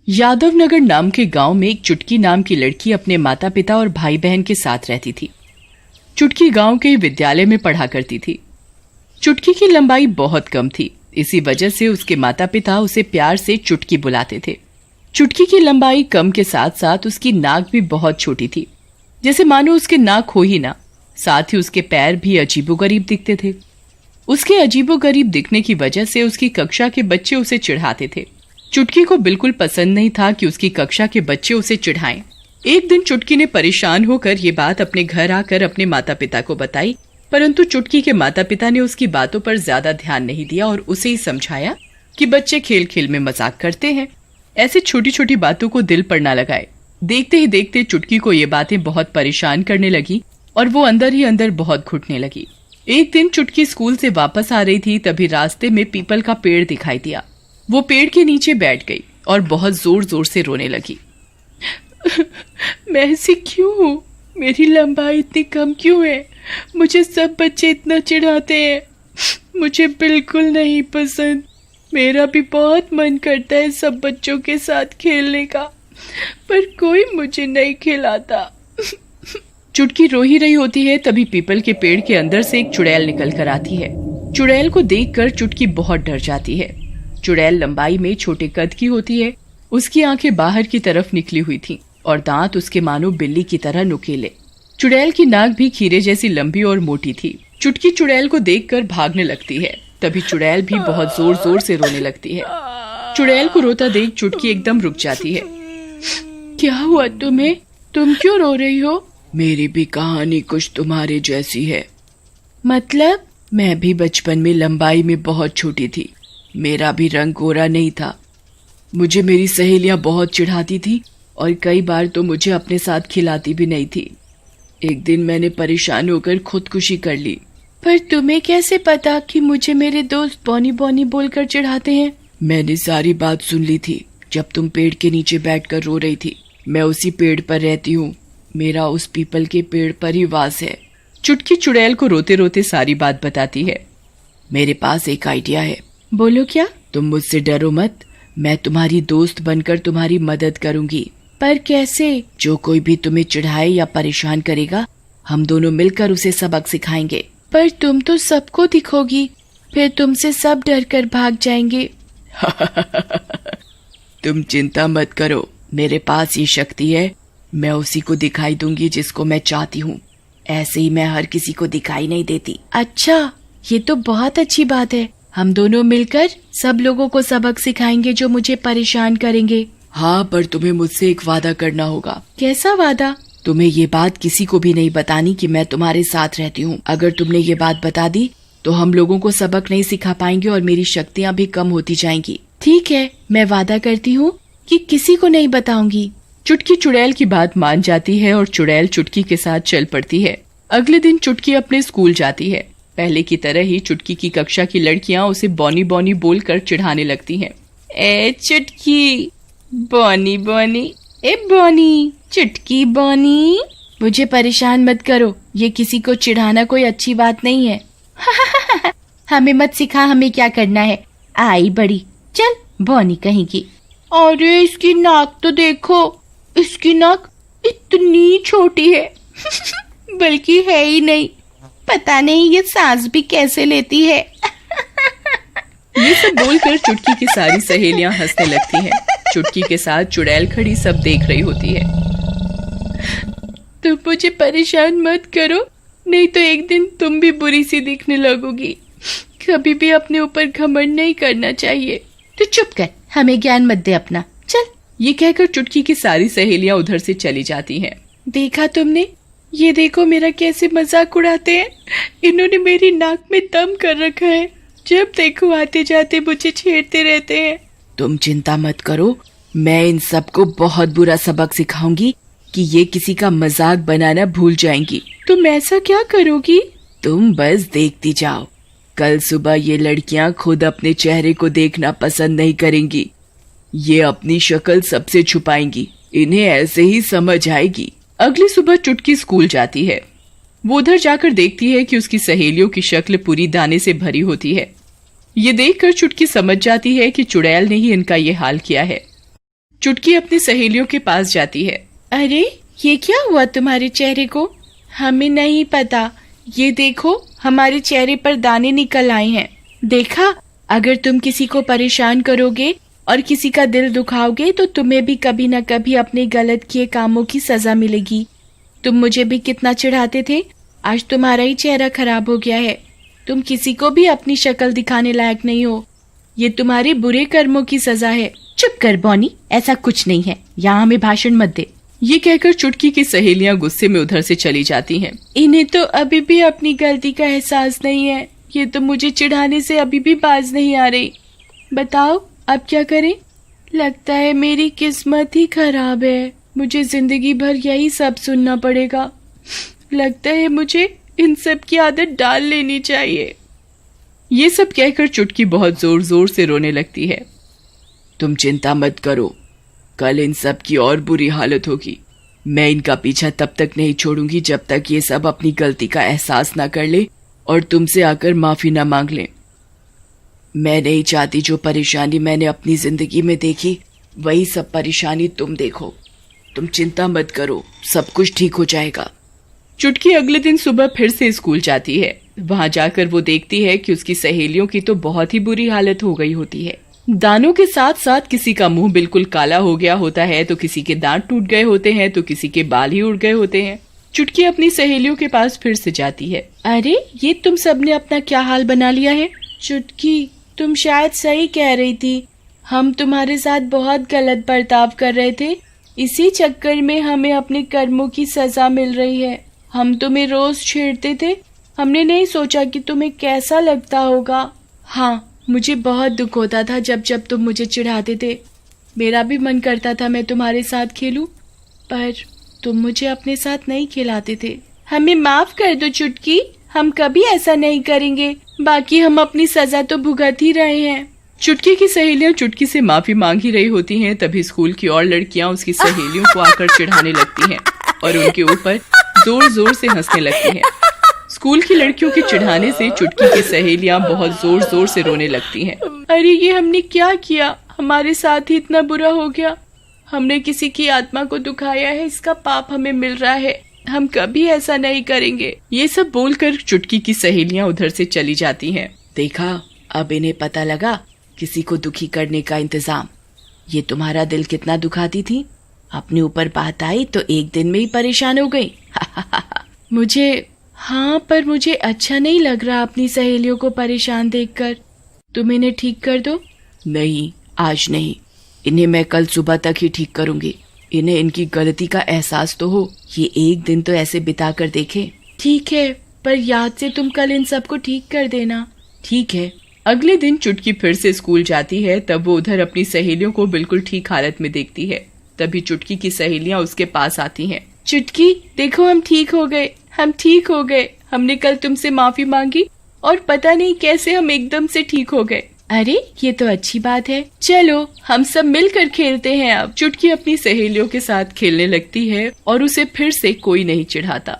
यादव नगर नाम के गांव में एक चुटकी नाम की लड़की अपने माता पिता और भाई बहन के साथ रहती थी। चुटकी गांव के विद्यालय में पढ़ा करती थी। चुटकी की लंबाई बहुत कम थी, इसी वजह से उसके माता पिता उसे प्यार से चुटकी बुलाते थे। चुटकी की लंबाई कम के साथ साथ उसकी नाक भी बहुत छोटी थी, जैसे मानो उसके नाक हो ही ना। साथ ही उसके पैर भी अजीबोगरीब दिखते थे। उसके अजीबोगरीब दिखने की वजह से उसकी कक्षा के बच्चे उसे चिढ़ाते थे। चुटकी को बिल्कुल पसंद नहीं था कि उसकी कक्षा के बच्चे उसे चिढ़ाएं। एक दिन चुटकी ने परेशान होकर ये बात अपने घर आकर अपने माता पिता को बताई, परंतु चुटकी के माता पिता ने उसकी बातों पर ज्यादा ध्यान नहीं दिया और उसे ही समझाया कि बच्चे खेल खेल में मजाक करते हैं, ऐसे छोटी छोटी बातों को दिल पर ना लगाए। देखते ही देखते चुटकी को ये बातें बहुत परेशान करने लगी और वो अंदर ही अंदर बहुत घुटने लगी। एक दिन चुटकी स्कूल से वापस आ रही थी, तभी रास्ते में पीपल का पेड़ दिखाई दिया। वो पेड़ के नीचे बैठ गई और बहुत जोर जोर से रोने लगी। मैं ऐसी क्यों हूँ? मेरी लंबाई इतनी कम क्यों है? मुझे सब बच्चे इतना चिढ़ाते हैं। मुझे बिल्कुल नहीं पसंद। मेरा भी बहुत मन करता है सब बच्चों के साथ खेलने का, पर कोई मुझे नहीं खिलाता। चुटकी रो ही रही होती है, तभी पीपल के पेड़ के अंदर से एक चुड़ैल निकल कर आती है। चुड़ैल को देखकर चुटकी बहुत डर जाती है। चुड़ैल लंबाई में छोटे कद की होती है। उसकी आंखें बाहर की तरफ निकली हुई थीं और दांत उसके मानो बिल्ली की तरह नुकीले। चुड़ैल की नाक भी खीरे जैसी लंबी और मोटी थी। चुटकी चुड़ैल को देखकर भागने लगती है, तभी चुड़ैल भी बहुत जोर जोर से रोने लगती है। चुड़ैल को रोता देख चुटकी एकदम रुक जाती है। क्या हुआ तुम्हें? तुम क्यों रो रही हो? मेरी भी कहानी कुछ तुम्हारे जैसी है। मतलब? मैं भी बचपन में लंबाई में बहुत छोटी थी। मेरा भी रंग गोरा नहीं था। मुझे मेरी सहेलियां बहुत चिढ़ाती थी और कई बार तो मुझे अपने साथ खिलाती भी नहीं थी। एक दिन मैंने परेशान होकर खुदकुशी कर ली। पर तुम्हें कैसे पता कि मुझे मेरे दोस्त बॉनी बॉनी बोलकर चिढ़ाते हैं? मैंने सारी बात सुन ली थी जब तुम पेड़ के नीचे बैठकर रो रही थी। मैं उसी पेड़ पर रहती हूँ। मेरा उस पीपल के पेड़ पर ही वास है। चुटकी चुड़ैल को रोते रोते सारी बात बताती है। मेरे पास एक आइडिया है। बोलो क्या? तुम मुझसे डरो मत, मैं तुम्हारी दोस्त बनकर तुम्हारी मदद करूंगी। पर कैसे? जो कोई भी तुम्हें चिढ़ाए या परेशान करेगा, हम दोनों मिलकर उसे सबक सिखाएंगे। पर तुम तो सबको दिखोगी, फिर तुमसे सब डर कर भाग जाएंगे। तुम चिंता मत करो, मेरे पास ये शक्ति है। मैं उसी को दिखाई दूंगी जिसको मैं चाहती हूँ। ऐसे ही मैं हर किसी को दिखाई नहीं देती। अच्छा, ये तो बहुत अच्छी बात है। हम दोनों मिलकर सब लोगों को सबक सिखाएंगे जो मुझे परेशान करेंगे। हाँ, पर तुम्हें मुझसे एक वादा करना होगा। कैसा वादा? तुम्हें ये बात किसी को भी नहीं बतानी कि मैं तुम्हारे साथ रहती हूँ। अगर तुमने ये बात बता दी तो हम लोगों को सबक नहीं सिखा पाएंगे और मेरी शक्तियाँ भी कम होती जाएंगी। ठीक है, मैं वादा करती हूँ कि किसी को नहीं बताऊंगी। चुटकी चुड़ैल की बात मान जाती है और चुड़ैल चुटकी के साथ चल पड़ती है। अगले दिन चुटकी अपने स्कूल जाती है। पहले की तरह ही चुटकी की कक्षा की लड़कियां उसे बॉनी बॉनी बोलकर चिढ़ाने लगती हैं। ए चुटकी, बॉनी बॉनी, ए बॉनी, चुटकी बॉनी। मुझे परेशान मत करो, ये किसी को चिढ़ाना कोई अच्छी बात नहीं है। हमें मत सिखा हमें क्या करना है। आई बड़ी, चल बॉनी कहेंगी। अरे इसकी नाक तो देखो, इसकी नाक इतनी छोटी है। बल्कि है ही नहीं, पता नहीं ये सांस भी कैसे लेती है। ये सब बोलकर चुटकी की सारी सहेलियां हंसने लगती हैं। चुटकी के साथ चुड़ैल खड़ी सब देख रही होती है। तुम मुझे परेशान मत करो, नहीं तो एक दिन तुम भी बुरी सी दिखने लगोगी। कभी भी अपने ऊपर घमंड नहीं करना चाहिए। तो चुप कर, हमें ज्ञान मत दे अपना, चल। ये कहकर चुटकी की सारी सहेलियां उधर से चली जाती हैं। देखा तुमने, ये देखो मेरा कैसे मजाक उड़ाते हैं। इन्होंने मेरी नाक में दम कर रखा है, जब देखो आते जाते मुझे छेड़ते रहते हैं। तुम चिंता मत करो, मैं इन सबको बहुत बुरा सबक सिखाऊंगी कि ये किसी का मजाक बनाना भूल जाएंगी। तुम ऐसा क्या करोगी? तुम बस देखती जाओ। कल सुबह ये लड़कियां खुद अपने चेहरे को देखना पसंद नहीं करेंगी। ये अपनी शक्ल सबसे छुपाएंगी, इन्हें ऐसे ही समझ आएगी। अगली सुबह चुटकी स्कूल जाती है। वो उधर जाकर देखती है कि उसकी सहेलियों की शक्ल पूरी दाने से भरी होती है। ये देखकर चुटकी समझ जाती है कि चुड़ैल ने ही इनका ये हाल किया है। चुटकी अपनी सहेलियों के पास जाती है। अरे ये क्या हुआ तुम्हारे चेहरे को? हमें नहीं पता, ये देखो हमारे चेहरे पर दाने निकल आए हैं। देखा, अगर तुम किसी को परेशान करोगे और किसी का दिल दुखाओगे तो तुम्हें भी कभी न कभी अपने गलत किए कामों की सजा मिलेगी। तुम मुझे भी कितना चिढ़ाते थे, आज तुम्हारा ही चेहरा खराब हो गया है। तुम किसी को भी अपनी शक्ल दिखाने लायक नहीं हो, ये तुम्हारे बुरे कर्मों की सजा है। चुप कर बॉनी, ऐसा कुछ नहीं है, यहाँ हमें भाषण मत दे। ये कहकर चुटकी की सहेलियां गुस्से में उधर से चली जाती हैं। इन्हें तो अभी भी अपनी गलती का एहसास नहीं है, ये तो मुझे चिढ़ाने से अभी भी बाज नहीं आ रही। बताओ अब क्या करें? लगता है मेरी किस्मत ही खराब है, मुझे जिंदगी भर यही सब सुनना पड़ेगा। लगता है मुझे इन सब की आदत डाल लेनी चाहिए। ये सब कहकर चुटकी बहुत जोर जोर से रोने लगती है। तुम चिंता मत करो, कल इन सब की और बुरी हालत होगी। मैं इनका पीछा तब तक नहीं छोड़ूंगी जब तक ये सब अपनी गलती का एहसास ना कर ले और तुमसे आकर माफी ना मांग ले। मैं नहीं चाहती जो परेशानी मैंने अपनी जिंदगी में देखी वही सब परेशानी तुम देखो। तुम चिंता मत करो, सब कुछ ठीक हो जाएगा। चुटकी अगले दिन सुबह फिर से स्कूल जाती है। वहां जाकर वो देखती है कि उसकी सहेलियों की तो बहुत ही बुरी हालत हो गई होती है। दानों के साथ साथ किसी का मुंह बिल्कुल काला हो गया होता है, तो किसी के दांत टूट गए होते हैं, तो किसी के बाल ही उड़ गए होते हैं। चुटकी अपनी सहेलियों के पास फिर से जाती है। अरे ये तुम सबने अपना क्या हाल बना लिया है? चुटकी, तुम शायद सही कह रही थी, हम तुम्हारे साथ बहुत गलत बर्ताव कर रहे थे, इसी चक्कर में हमें अपने कर्मों की सजा मिल रही है। हम तुम्हें रोज छेड़ते थे, हमने नहीं सोचा कि तुम्हें कैसा लगता होगा। हाँ, मुझे बहुत दुख होता था जब जब तुम मुझे चिढ़ाते थे। मेरा भी मन करता था मैं तुम्हारे साथ खेलूं, पर तुम मुझे अपने साथ नहीं खिलाते थे। हमें माफ कर दो चुटकी, हम कभी ऐसा नहीं करेंगे, बाकी हम अपनी सजा तो भुगत ही रहे हैं। चुटकी की सहेलियां चुटकी से माफी मांग ही रही होती हैं, तभी स्कूल की और लड़कियां उसकी सहेलियों को आकर चिढ़ाने लगती हैं और उनके ऊपर जोर जोर से हंसने लगती हैं। स्कूल की लड़कियों के चिढ़ाने से चुटकी की सहेलियां बहुत जोर जोर से रोने लगती हैं। अरे ये हमने क्या किया, हमारे साथ ही इतना बुरा हो गया। हमने किसी की आत्मा को दुखाया है, इसका पाप हमें मिल रहा है, हम कभी ऐसा नहीं करेंगे। ये सब बोलकर चुटकी की सहेलियां उधर से चली जाती हैं। देखा, अब इन्हें पता लगा किसी को दुखी करने का इंतजाम। ये तुम्हारा दिल कितना दुखाती थी, अपने ऊपर बात आई तो एक दिन में ही परेशान हो गई। हाँ, पर मुझे अच्छा नहीं लग रहा अपनी सहेलियों को परेशान देखकर। तुम इन्हें ठीक कर दो। नहीं, आज नहीं, इन्हें मैं कल सुबह तक ही ठीक करूंगी। इन्हें इनकी गलती का एहसास तो हो, ये एक दिन तो ऐसे बिता कर देखे। ठीक है, पर याद से तुम कल इन सबको ठीक कर देना। ठीक है। अगले दिन चुटकी फिर से स्कूल जाती है, तब वो उधर अपनी सहेलियों को बिल्कुल ठीक हालत में देखती है। तभी चुटकी की सहेलियां उसके पास आती हैं। चुटकी, देखो हम ठीक हो गए, हम ठीक हो गए, हमने कल तुमसे माफी मांगी और पता नहीं कैसे हम एकदम से ठीक हो गए। अरे ये तो अच्छी बात है, चलो हम सब मिलकर खेलते हैं अब। चुटकी अपनी सहेलियों के साथ खेलने लगती है और उसे फिर से कोई नहीं चिढ़ाता।